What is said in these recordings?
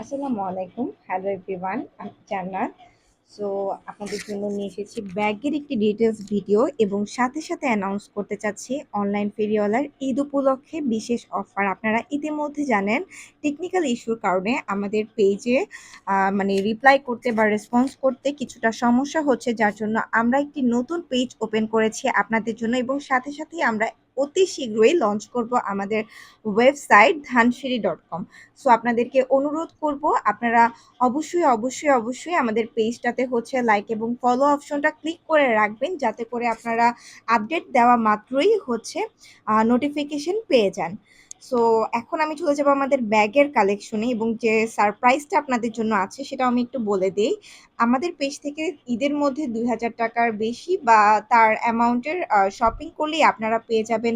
আসসালামু আলাইকুম। Hello everyone. আমি জান্নাত। সো আপনাদের জন্য নিয়ে এসেছি ব্যাগের একটি ডিটেইলস ভিডিও এবং সাথে অ্যানাউন্স করতে চাচ্ছি অনলাইন ফেরিওয়ালার ঈদ উপলক্ষে বিশেষ অফার। আপনারা ইতিমধ্যে জানেন টেকনিক্যাল ইস্যুর কারণে আমাদের পেজে মানে রিপ্লাই করতে বা রেসপন্স করতে কিছুটা সমস্যা হচ্ছে, যার জন্য আমরা একটি নতুন পেজ ওপেন করেছি আপনাদের জন্য এবং সাথেই আমরা অতি শীঘ্রই লঞ্চ করব আমাদের ওয়েবসাইট dhanshiri.com। সো আপনাদেরকে অনুরোধ করব আপনারা অবশ্যই আমাদের পেজটাতে লাইক এবং ফলো অপশনটা ক্লিক করে রাখবেন, যাতে করে আপনারা আপডেট দেওয়া মাত্রই নোটিফিকেশন পেয়ে যান। সো এখন আমি চলে যাব আমাদের ব্যাগের কালেকশনে এবং যে সারপ্রাইজটা আপনাদের জন্য আছে সেটাও আমি একটু বলে দিই। আমাদের পেজ থেকে ঈদের মধ্যে ২,০০০ টাকার বেশি বা তার অ্যামাউন্টের শপিং করলেই আপনারা পেয়ে যাবেন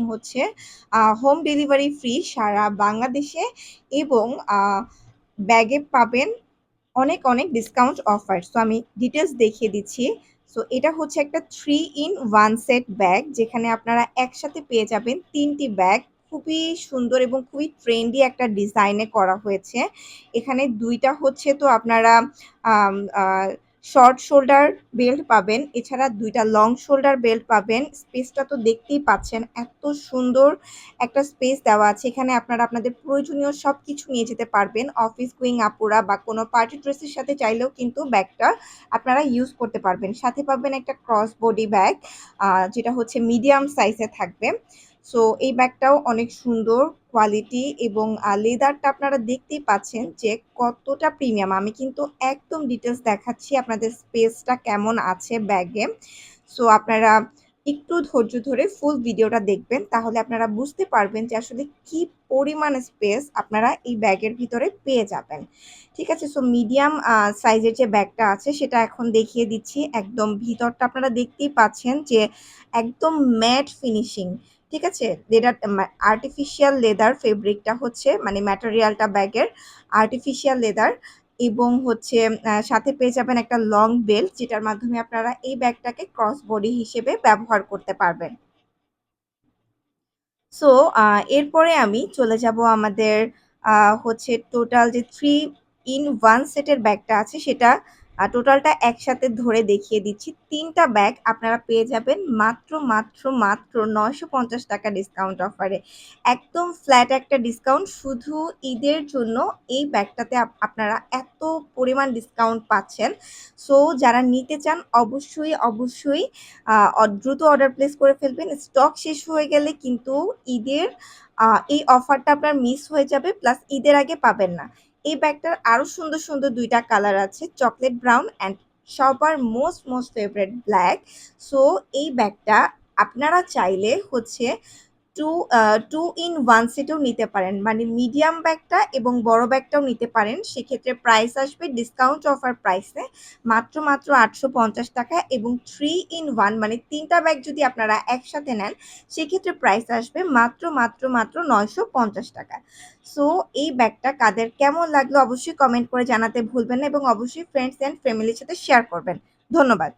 হোম ডেলিভারি ফ্রি সারা বাংলাদেশে এবং ব্যাগে পাবেন অনেক ডিসকাউন্ট অফার। সো আমি ডিটেলস দেখিয়ে দিচ্ছি। সো এটা হচ্ছে একটা 3 ইন 1 সেট ব্যাগ, যেখানে আপনারা একসাথে পেয়ে যাবেন ৩টি ব্যাগ। খুবই সুন্দর এবং খুবই ট্রেন্ডি একটা ডিজাইনে করা হয়েছে। এখানে ২টা আপনারা আম আ শর্ট শোল্ডার বেল্ট পাবেন। এছাড়া ২টা লং শোল্ডার বেল্ট পাবেন। স্পেসটা তো দেখতেই পাচ্ছেন। এত সুন্দর একটা স্পেস দেওয়া আছে। এখানে আপনারা আপনাদের প্রয়োজনীয় সবকিছু নিয়ে যেতে পারবেন। অফিস গোয়িং আপুরা বা কোনো পার্টি ড্রেসের সাথে চাইলেও কিন্তু ব্যাগটা আপনারা ইউজ করতে পারবেন। সাথে পাবেন একটা ক্রস বডি ব্যাগ, যেটা মিডিয়াম সাইজে থাকবে। সো এই ব্যাগটাও অনেক সুন্দর কোয়ালিটি এবং লেদারটা আপনারা দেখতেই পাচ্ছেন যে কতটা প্রিমিয়াম। আমি কিন্তু একদম ডিটেলস দেখাচ্ছি আপনাদের স্পেসটা কেমন আছে ব্যাগে। সো আপনারা একটু ধৈর্য ধরে ফুল ভিডিওটা দেখবেন, তাহলে আপনারা বুঝতে পারবেন যে আসলে কি পরিমাণ স্পেস আপনারা এই ব্যাগের ভিতরে পেয়ে যাবেন। ঠিক আছে? সো মিডিয়াম সাইজের যে ব্যাগটা আছে সেটা এখন দেখিয়ে দিচ্ছি। একদম ভিতরটা আপনারা দেখতেই পাচ্ছেন যে একদম ম্যাট ফিনিশিং। ঠিক আছে? লেদার আর্টিফিশিয়াল লেদার ফেব্রিকটা মানে ম্যাটেরিয়ালটা ব্যাগের আর্টিফিশিয়াল লেদার এবং সাথে পেয়ে যাবেন একটা লং বেল্ট, যেটার মাধ্যমে আপনারা এই ব্যাগটাকে ক্রস বডি হিসেবে ব্যবহার করতে পারবেন। সো এরপরে আমি চলে যাব আমাদের টোটাল যে 3 ইন 1 সেটের ব্যাগটা আছে সেটা টোটালটা একসাথে ধরে দেখিয়ে দিচ্ছি। ৩টা ব্যাগ আপনারা পেয়ে যাবেন মাত্র ৳৯৫০ ডিসকাউন্ট অফারে। একদম ফ্ল্যাট একটা ডিসকাউন্ট শুধু ঈদের জন্য এই ব্যাগটাতে আপনারা এত পরিমাণ ডিসকাউন্ট পাচ্ছেন। সো যারা নিতে চান অবশ্যই দ্রুত অর্ডার প্লেস করে ফেলবেন। স্টক শেষ হয়ে গেলে কিন্তু ঈদের এই অফারটা আপনার মিস হয়ে যাবে, প্লাস ঈদের আগে পাবেন না। এই ব্যাগটার আরো সুন্দর ২টা কালার আছে, চকলেট ব্রাউন অ্যান্ড সবার মোস্ট ফেভারিট ব্ল্যাক। সো এই ব্যাগটা আপনারা চাইলে 2 ইন 1 সেটেও নিতে পারেন। মানে মিডিয়াম ব্যাগটা এবং বড় ব্যাগটাও নিতে পারেন। সেক্ষেত্রে প্রাইস আসবে ডিসকাউন্ট অফার প্রাইসে মাত্র ৳৮৫০ এবং 3 ইন 1 মানে ৩টা ব্যাগ যদি আপনারা একসাথে নেন, সেক্ষেত্রে প্রাইস আসবে মাত্র ৳৯৫০। সো এই ব্যাগটা কাদের কেমন লাগলো অবশ্যই কমেন্ট করে জানাতে ভুলবেন না এবং অবশ্যই ফ্রেন্ডস অ্যান্ড ফ্যামিলির সাথে শেয়ার করবেন। ধন্যবাদ।